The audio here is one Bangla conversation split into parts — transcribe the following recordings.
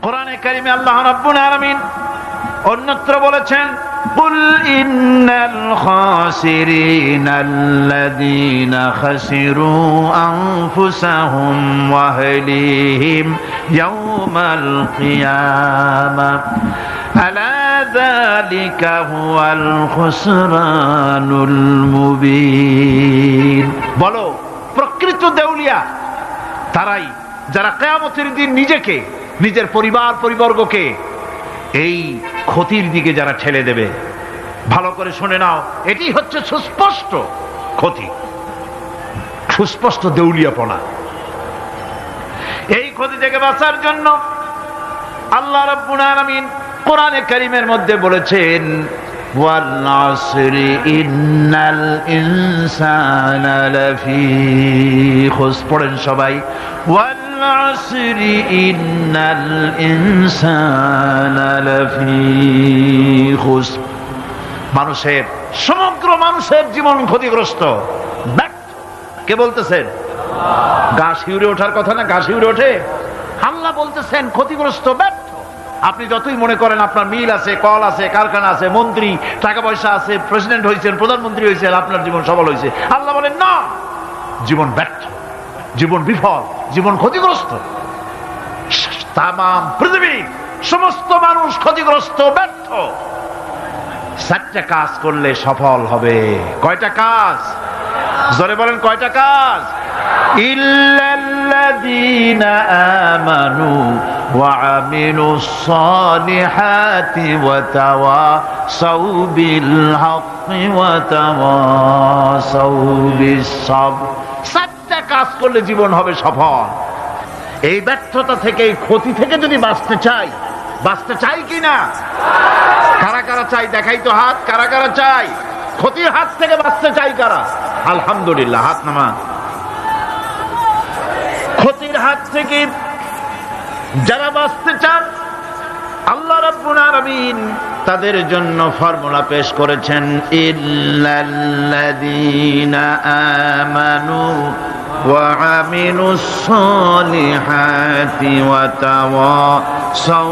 কোরআনে কারিমে আল্লাহ রাব্বুল আলামিন অন্যত্র বলেছেন, কুল ইন্নাল খাসিরিনাল্লাযীনা খাসিরু আনফুসাহুম ওয়া আহলিহিম ইয়াওমাল কিয়ামাহ আলা যালিকা হুয়াল খুসরানুল মুবিন। বলো, প্রকৃত দেউলিয়া তারাই যারা কিয়ামতের দিন নিজেকে, নিজের পরিবারবর্গকে এই ক্ষতির দিকে যারা ঠেলে দেবে। ভালো করে শুনে নাও, এটি হচ্ছে সুস্পষ্ট ক্ষতি, সুস্পষ্ট দেউলিয়াপনা। এই ক্ষতি থেকে বাঁচার জন্য আল্লাহ রাব্বুল আলামিন কোরআনে কারীমের মধ্যে বলেছেন, ওয়াল আসরি ইন্নাল ইনসানা লাফি খুস। পড়েন সবাই, ওয়াল আসরি ইন্নাল ইনসানা লাফি খুস। মানুষের, সমগ্র মানুষের জীবন ক্ষতিগ্রস্ত। কে বলতেছেন? গা শিউরে ওঠার কথা না? গা শিউরে ওঠে। আল্লাহ বলতেছেন ক্ষতিগ্রস্ত, ব্যর্থ। আপনি যতই মনে করেন আপনার মিল আছে, কল আছে, কারখানা আছে, মন্ত্রী, টাকা পয়সা আছে, প্রেসিডেন্ট হয়েছেন, প্রধানমন্ত্রী হয়েছেন, আপনার জীবন সফল হয়েছে, আল্লাহ বলেন না, জীবন ব্যর্থ, জীবন বিফল, জীবন ক্ষতিগ্রস্ত। তাম পৃথিবীর সমস্ত মানুষ ক্ষতিগ্রস্ত, ব্যর্থ। 4টা কাজ করলে সফল হবে। কয়টা কাজ? জোরে বলেন, কয়টা কাজ? ইল্লাল্লাযীনা আমানু ওয়া আমিলুস সালিহাতি ওয়া তাওয়াসাউ বিল হাক্কি ওয়া তাওয়াসাউ বিস সাবর। 4টা কাজ করলে জীবন হবে সফল। এই ব্যর্থতা থেকে, এই ক্ষতি থেকে যদি বাঁচতে চাই কিনা? কারা কারা চাই? দেখাই তো হাত। কারা কারা চাই? ক্ষতির হাত থেকে বাঁচতে চাই কারা? আলহামদুলিল্লাহ, হাত নামান। ক্ষতির হাত থেকে যারা বাঁচতে চান, আল্লাহ রাব্বুল আলামিন তাদের জন্য ফর্মুলা পেশ করেছেন, ইল্লাল্লাযীনা আমানু ওয়া আমিলুস সালিহাতি ওয়া তাওয়াসাউ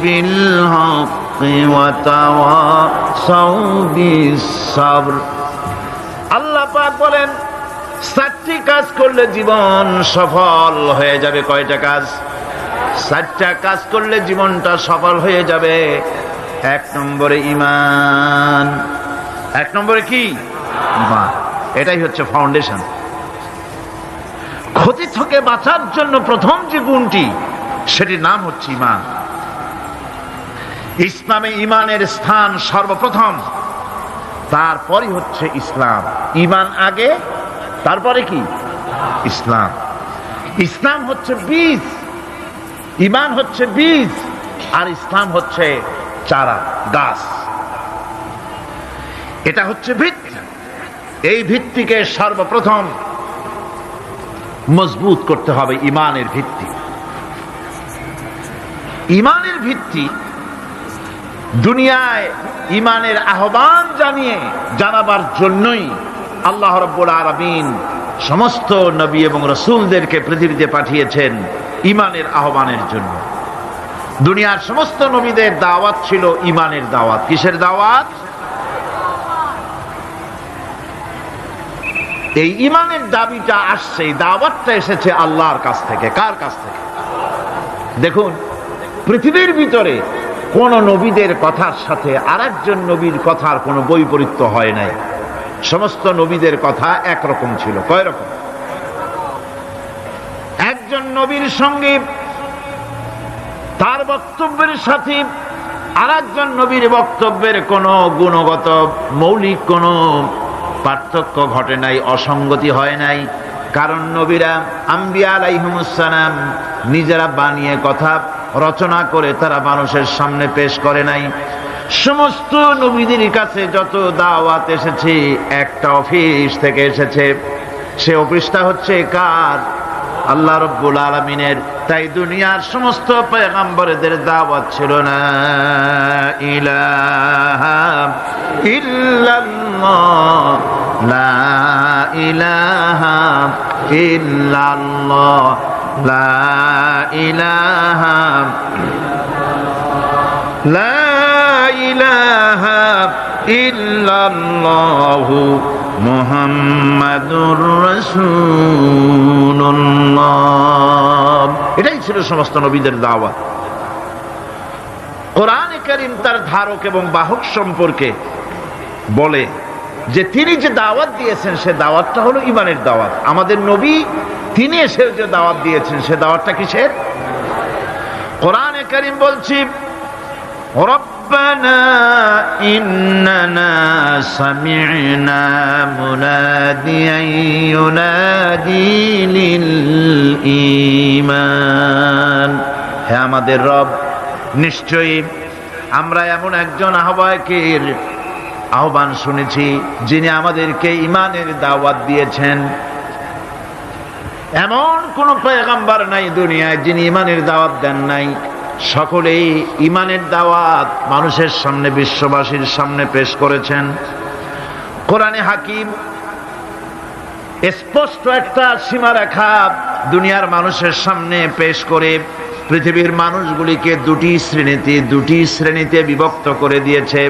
বিল হাক্কি ওয়া তাওয়াসাউ বিস সাবর। আল্লাহ পাক বলেন 4টি কাজ করলে জীবন সফল হয়ে যাবে। কয়টা কাজ? 4টা কাজ করলে জীবনটা সফল হয়ে যাবে। 1 নম্বরে ঈমান। 1 নম্বরে কি? ঈমান। এটাই হচ্ছে ফাউন্ডেশন। ক্ষতি থেকে বাঁচার জন্য প্রথম যে গুণটি, সেটির নাম হচ্ছে ঈমান। ইসলামে ঈমানের স্থান সর্বপ্রথম, তারপরই হচ্ছে ইসলাম। ঈমান আগে, তারপরে কি? ইসলাম। ইসলাম হচ্ছে বীজ, ঈমান হচ্ছে বীজ, আর ইসলাম হচ্ছে চারা, গাছ। এটা হচ্ছে ভিত্তি। এই ভিত্তিকে সর্বপ্রথম মজবুত করতে হবে। ঈমানের ভিত্তি, ঈমানের ভিত্তি দুনিয়ায় ঈমানের আহ্বান জানাবার জন্যই আল্লাহ রাব্বুল আলামিন সমস্ত নবী এবং রাসূলদেরকে পৃথিবীতে পাঠিয়েছেন ঈমানের আহ্বানের জন্য। দুনিয়ার সমস্ত নবীদের দাওয়াত ছিল ঈমানের দাওয়াত। কিসের দাওয়াত? এই ঈমানের দাবিটা আসছে, দাওয়াতটা এসেছে আল্লাহর কাছ থেকে। কার কাছ থেকে? দেখুন, পৃথিবীর ভিতরে কোন নবীদের কথার সাথে আরেকজন নবীর কথার কোনো বৈপরীত্য হয় নাই। সমস্ত নবীদের কথা একরকম ছিল। কয় রকম? একজন নবীর সঙ্গে তার বক্তব্যের সাথে আরেকজন নবীর বক্তব্যের কোনো গুণগত মৌলিক কোনো পার্থক্য ঘটে নাই, অসঙ্গতি হয় নাই। কারণ নবীরা, আম্বিয়া আলাইহিমুস সালাম, নিজেরা বানিয়ে কথা রচনা করে তারা মানুষের সামনে পেশ করে নাই। সমস্ত নবীদের কাছে যত দাওয়াত এসেছে, একটা অফিস থেকে এসেছে। সে অফিসটা হচ্ছে কার? আল্লাহ রাব্বুল আলামিনের। তাই দুনিয়ার সমস্ত পয়গম্বরদের দাওয়াত ছিল না ইলাহা ইল্লাল্লাহ, লা ইলাহা ইল্লাল্লাহ, লা ইলাহা লা ইলাহা ইল্লাল্লাহু মুহাম্মাদুর রাসূলুল্লাহ। এটাই ছিল সমস্ত নবীদের দাওয়াত। কোরআনে কারীম তার ধারক এবং বাহক সম্পর্কে বলে যে তিনি যে দাওয়াত দিয়েছেন সে দাওয়াতটা হলো ঈমানের দাওয়াত। আমাদের নবী তিনি এসে যে দাওয়াত দিয়েছেন সে দাওয়াতটা কিসের? কোরআনে কারীম বলছি রব্বানা ইন্নানা সামি'না মুনাদিয়ান ইউনাদি লিল ঈমান। হে আমাদের রব, নিশ্চয়ই আমরা এমন একজন আহ্বায়কের আহ্বান শুনেছি যিনি আমাদেরকে ঈমানের দাওয়াত দিয়েছেন। এমন কোন পয়গম্বর নাই দুনিয়ায় যিনি ঈমানের দাওয়াত দেন নাই। সকলেই ঈমানের দাওয়াত মানুষের সামনে, বিশ্ববাসীর সামনে পেশ করেছেন। কোরআনে হাকিম স্পষ্ট একটা সীমারেখা দুনিয়ার মানুষের সামনে পেশ করে পৃথিবীর মানুষগুলিকে দুটি শ্রেণীতে বিভক্ত করে দিয়েছে।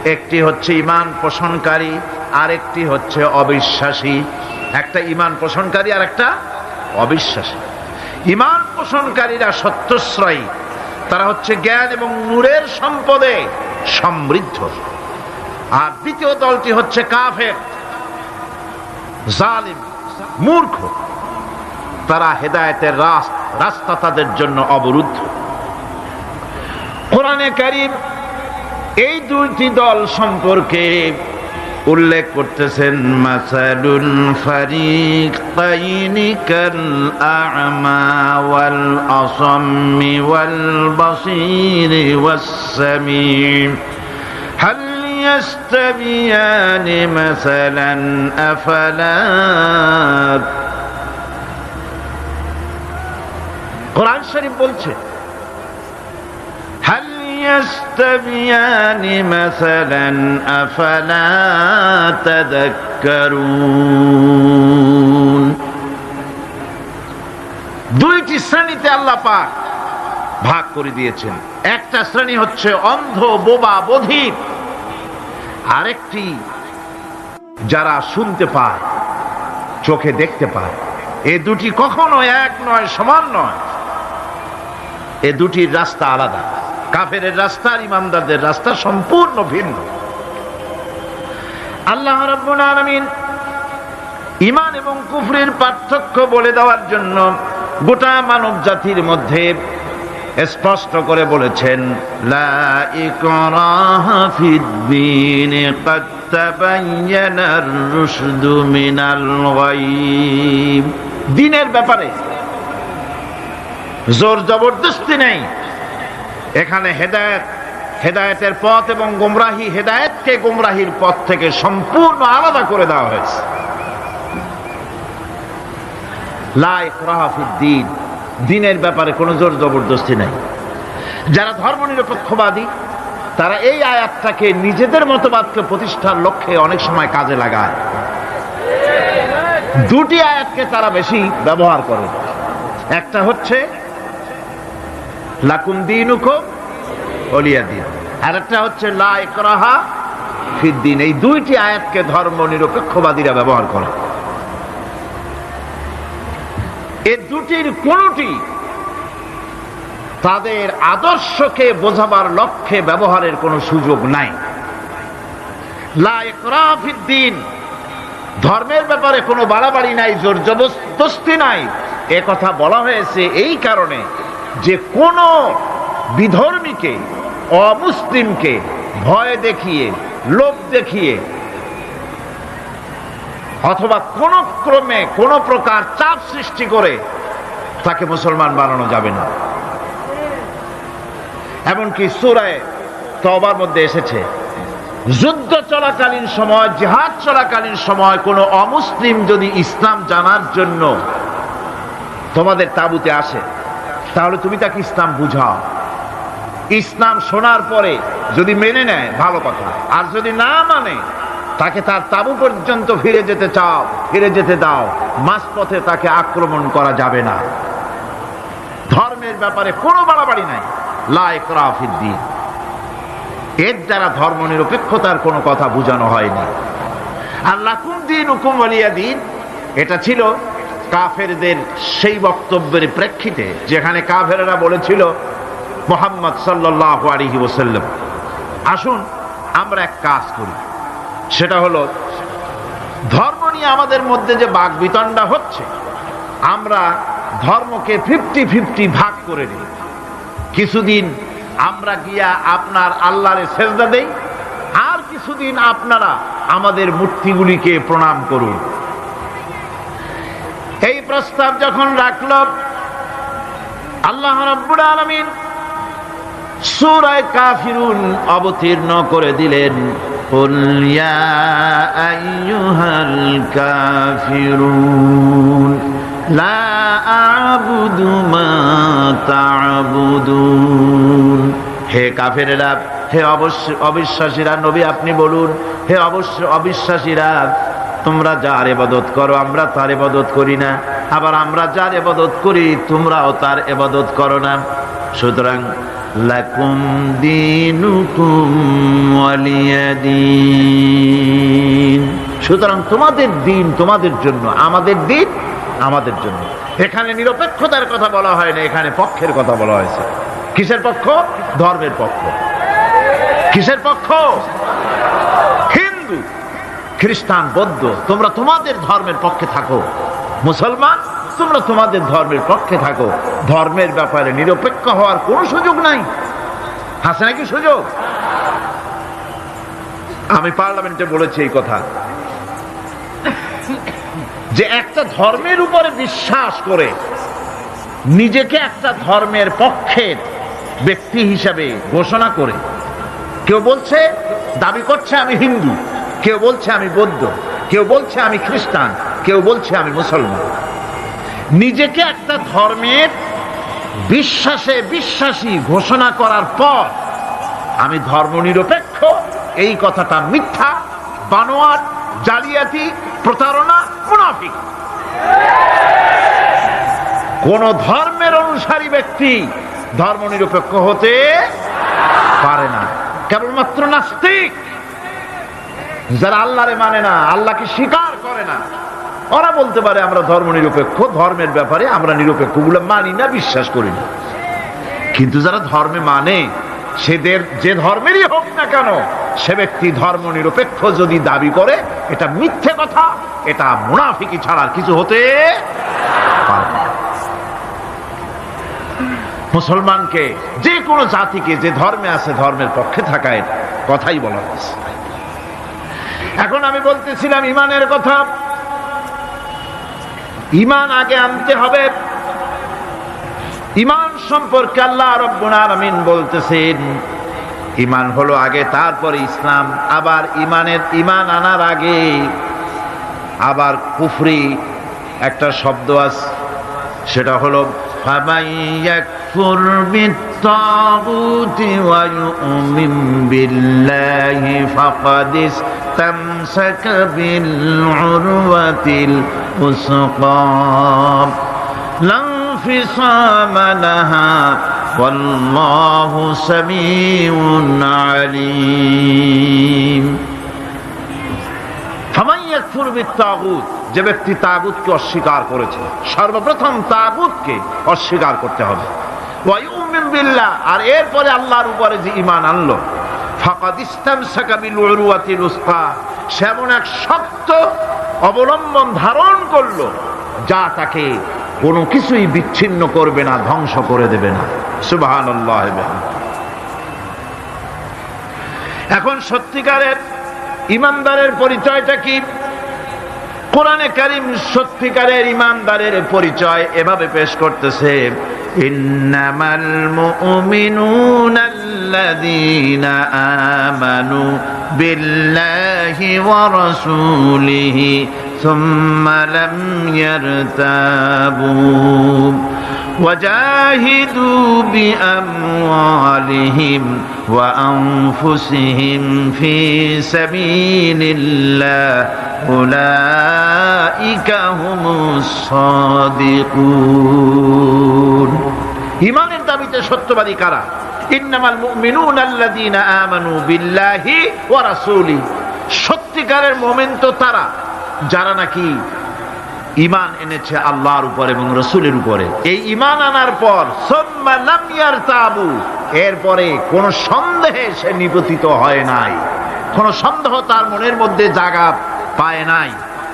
একটি হচ্ছে ঈমান পোষণকারী, আর একটি হচ্ছে অবিশ্বাসী। একটা ঈমান পোষণকারী আর একটা অবিশ্বাসী। ঈমান পোষণকারীরা সত্যশ্রয়ী, তারা হচ্ছে জ্ঞান এবং নূরের সম্পদে সমৃদ্ধ। আর দ্বিতীয় দলটি হচ্ছে কাফের, জালিম, মূর্খ। তারা হেদায়েতের রাস্তা তাদের জন্য অবরুদ্ধ। কোরআনে কারীম এই দুইটি দল সম্পর্কে উল্লেখ করতেছেন মাসালুল ফারিকাইনি কাল আ'মা ওয়াল আসাম্মি ওয়াল বাসীরি ওয়াস সামিম হাল ইয়াস্তাবিয়ানি মাসালান আফালা। কোরআন শরীফ বলছে হাল ইয়াস্তাবিয়ানি মাসালান আফালা তাযাক্কারুন। দুইটি শ্রেণীতে আল্লাহ পাক ভাগ করে দিয়েছেন। একটা শ্রেণী হচ্ছে অন্ধ, বোবা, বধির। আরেকটি যারা শুনতে পায়, চোখে দেখতে পায়। এ দুটি কখনো এক নয়, সমান নয়। এ দুটির রাস্তা আলাদা। কাফেরের রাস্তা আর ইমানদারদের রাস্তা সম্পূর্ণ ভিন্ন। আল্লাহ রাব্বুল আলামিন ঈমান এবং কুফরের পার্থক্য বলে দেওয়ার জন্য গোটা মানব জাতির মধ্যে স্পষ্ট করে বলেছেন লা ইকরাহা ফিদ-দীন ক্বাদ তাবায়্যানার রুশদু মিনাল গায়ব। দ্বীনের ব্যাপারে জোর জবরদস্তি নেই। এখানে হেদায়েতের পথ এবং গোমরাহি, হেদায়েতকে গোমরাহির পথ থেকে সম্পূর্ণ আলাদা করে দেওয়া হয়েছে। লা ইকরাহা ফিদ-দীন, দ্বীনের ব্যাপারে কোনো জোর জবরদস্তি নেই। যারা ধর্মনিরপেক্ষবাদী তারা এই আয়াতটাকে নিজেদের মতবাদকে প্রতিষ্ঠার লক্ষ্যে অনেক সময় কাজে লাগায়। দুটি আয়াতকে তারা বেশি ব্যবহার করে। একটা হচ্ছে লাকুম দীনুকুম ওয়ালিয়া দীন, আর একটা হচ্ছে লা ইকরাহা ফিদ-দীন। এই দুইটি আয়াতকে ধর্মনিরপেক্ষবাদীরা ব্যবহার করে। এই দুটির কোনটি তাদের আদর্শকে বোঝাবার লক্ষ্যে ব্যবহারের কোনো সুযোগ নাই। লা ইকরাহা ফিদ-দীন, ধর্মের ব্যাপারে কোনো বাড়াবাড়ি নাই, জোর জবরদস্তি নাই। এ কথা বলা হয়েছে এই কারণে যে কোন বিধর্মীকে, অমুসলিমকে ভয় দেখিয়ে, লোভ দেখিয়ে অথবা কোন ক্রমে কোন প্রকার চাপ সৃষ্টি করে তাকে মুসলমান বানানো যাবে না। এমনকি সূরা তওবার মধ্যে এসেছে যুদ্ধ চলাকালীন সময়, জিহাদ চলাকালীন সময় কোন অমুসলিম যদি ইসলাম জানার জন্য তোমাদের তাঁবুতে আসে তাহলে তুমি তাকে ইসলাম বুঝাও। ইসলাম শোনার পরে যদি মেনে নেয় ভালো কথা, আর যদি না মানে তাকে তার তাঁবু পর্যন্ত ফিরে যেতে দাও। মাঝপথে তাকে আক্রমণ করা যাবে না। ধর্মের ব্যাপারে কোনো বাড়াবাড়ি নাই। লা ইকরাহা ফিদ-দীন। এর দ্বারা ধর্ম নিরপেক্ষতার কোনো কথা বোঝানো হয়নি। আর লাকুম দীনুকুম ওয়ালিয়া দীন, এটা ছিল কাফেরদের সেই বক্তব্যের প্রেক্ষিতে যেখানে কাফেররা বলেছিল মুহাম্মদ সাল্লাল্লাহু আলাইহি ওয়াসাল্লাম, আসুন আমরা এক কাজ করি, সেটা হলো ধর্ম নিয়ে আমাদের মধ্যে যে বাকবিতণ্ডা হচ্ছে, আমরা ধর্মকে 50-50 ভাগ করে নিই। কিছুদিন আমরা গিয়া আপনার আল্লাহরে সেজদা দেই, আর কিছুদিন আপনারা আমাদের মূর্তিগুলিকে প্রণাম করুন। এই প্রস্তাব যখন রাখল, আল্লাহ রাব্বুল আলামিন সূরা কাফিরুন অবতীর্ণ করে দিলেন, কুল ইয়া আইয়ুহাল কাফিরুন লা আ'বুদু মা তা'বুদুন। হে কাফেরেরা, হে অবিশ্বাসীরা, নবী আপনি বলুন, হে অবিশ্বাসীরা, তোমরা যার ইবাদত করো আমরা তার ইবাদত করি না, আবার আমরা যার ইবাদত করি তোমরাও তার ইবাদত করো না। সুতরাং লাকুম দীনুকুম ওয়ালিয়া দীন, সুতরাং তোমাদের দিন তোমাদের জন্য, আমাদের দিন আমাদের জন্য। এখানে নিরপেক্ষতার কথা বলা হয় না, এখানে পক্ষের কথা বলা হয়েছে। কিসের পক্ষ? ধর্মের পক্ষ। কিসের পক্ষ? হিন্দু, খ্রিস্টান, বৌদ্ধ, তোমরা তোমাদের ধর্মের পক্ষে থাকো। মুসলমান, তোমরা তোমাদের ধর্মের পক্ষে থাকো। ধর্মের ব্যাপারে নিরপেক্ষ হওয়ার কোনো সুযোগ নাই। আছে নাকি সুযোগ? আমি পার্লামেন্টে বলেছি এই কথা, যে একটা ধর্মের উপরে বিশ্বাস করে নিজেকে একটা ধর্মের পক্ষের ব্যক্তি হিসাবে ঘোষণা করে, কেউ বলছে, দাবি করছে আমি হিন্দু, কেউ বলছে আমি বৌদ্ধ, কেউ বলছে আমি খ্রিস্টান, কেউ বলছে আমি মুসলমান, নিজেকে একটা ধর্মের বিশ্বাসী ঘোষণা করার পর আমি ধর্ম নিরপেক্ষ, এই কথাটা মিথ্যা, বানোয়াট, জালিয়াতি, প্রতারণা, মুনাফিক। কোন ধর্মের অনুসারী ব্যক্তি ধর্ম নিরপেক্ষ হতে পারে না। কেবলমাত্র নাস্তিক, যারা আল্লাহরে মানে না, আল্লাহকে স্বীকার করে না, ওরা বলতে পারে আমরা ধর্ম নিরপেক্ষ, ধর্মের ব্যাপারে আমরা নিরপেক্ষ, গুলো মানি না, বিশ্বাস করি না। কিন্তু যারা ধর্মে মানে, সেদের যে ধর্মেরই হোক না কেন, সে ব্যক্তি ধর্ম নিরপেক্ষ যদি দাবি করে, এটা মিথ্যে কথা, এটা মুনাফিকি ছাড়া কিছু হতে পারে না। মুসলমানকে, যে কোনো জাতিকে যে ধর্মে আছে ধর্মের পক্ষে থাকার কথাই বলা হয়েছে। এখন আমি বলতেছিলাম ইমানের কথা। ইমান আগে আনতে হবে। ইমান সম্পর্কে আল্লাহ রাব্বুল আলামিন বলতেছেন, ইমান হলো আগে, তারপরে ইসলাম। আবার ইমান আনার আগে আবার কুফরি একটা শব্দ আছে, সেটা হলো ফামান ইয়াকফুর বিত্তাগুতি ওয়া ইউমিন বিল্লাহি ফাকাদ ইসতামসাকা বিল উরওয়াতিল উসকা লা ইনফিসামা লাহা ওয়াল্লাহু সামিউন আলীম। ফামান ইয়াকফুর বিত্তাগুত, যে ব্যক্তি তাগুতকে অস্বীকার করেছে, সর্বপ্রথম তাগুতকে অস্বীকার করতে হবে। ওয়া ইউমিন বিল্লাহ, আর এরপরে আল্লাহর উপরে যে ঈমান আনলো, ফাকাদ ইসতামসাকা বিল উরওয়াতিল উসকা, সে এমন এক শক্ত অবলম্বন ধারণ করলো যা তাকে কোনো কিছুই বিচ্ছিন্ন করবে না, ধ্বংস করে দেবে না। সুবহানাল্লাহ। এখন সত্যিকারের ইমানদারের পরিচয়টা কি? কোরআনে কারীম সত্যিকারের ইমানদারের পরিচয় এভাবে পেশ করতেছে, ইন্নামাল মুমিনুনা আল্লাযীনা আমানু বিল্লাহি ওয়া রাসূলিহি সুম্মা লাম ইয়ারতাবু وجاهدوا بأموالهم وأنفسهم في سبيل الله أولئك هم الصادقون। ইমানের দাবিতে সত্যবাদী কারা? ইন্নামাল মুমিনুনা আল্লাযীনা আমানু বিল্লাহি ওয়া রাসূলি, সত্যিকারের মুমিন তো তারা যারা নাকি ঈমান এনেছে আল্লাহর উপর এবং রাসূলের উপরে। এই ঈমান আনার পর সুম্মা লাম ইয়ারতাবু, এরপরে কোন সন্দেহে সে নিপতিত হয় নাই, কোন সন্দেহ তার মনের মধ্যে জায়গা পায় নাই,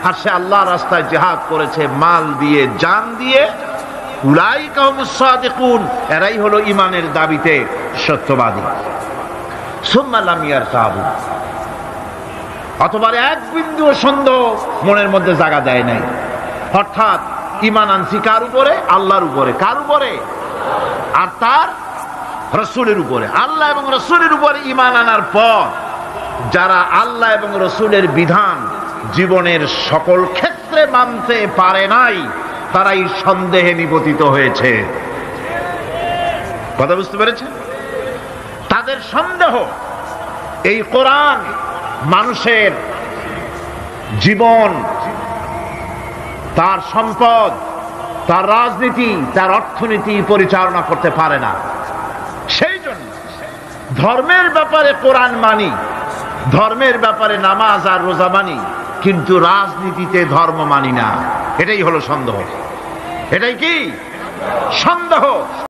আর সে আল্লাহর রাস্তায় জিহাদ করেছে মাল দিয়ে, জান দিয়ে। উলাইকা হুমুস সাদিকুন, এরাই হলো ঈমানের দাবিতে সত্যবাদী। সুম্মা লাম ইয়ারতাবু, অথবা এক বিন্দু সন্দেহ মনের মধ্যে জায়গা দেয় নাই, অর্থাৎ ঈমান আনছি কার উপরে? আল্লাহর উপরে। কার উপরে? আর তার রাসূলের উপরে। আল্লাহ এবং রাসূলের উপরে ঈমান আনার পর যারা আল্লাহ এবং রাসূলের বিধান জীবনের সকল ক্ষেত্রে মানতে পারে নাই, তারাই সন্দেহে নিপতিত হয়েছে। কথা বুঝতে পেরেছে? তাদের সন্দেহ এই কোরআন মানুষের জীবন, তার সম্পদ, তার রাজনীতি, তার অর্থনীতি পরিচালনা করতে পারে না। সেই জন্য ধর্মের ব্যাপারে কোরআন মানি, ধর্মের ব্যাপারে নামাজ আর রোজা মানি, কিন্তু রাজনীতিতে ধর্ম মানি না। এটাই হলো সন্দেহ। এটাই কি সন্দেহ?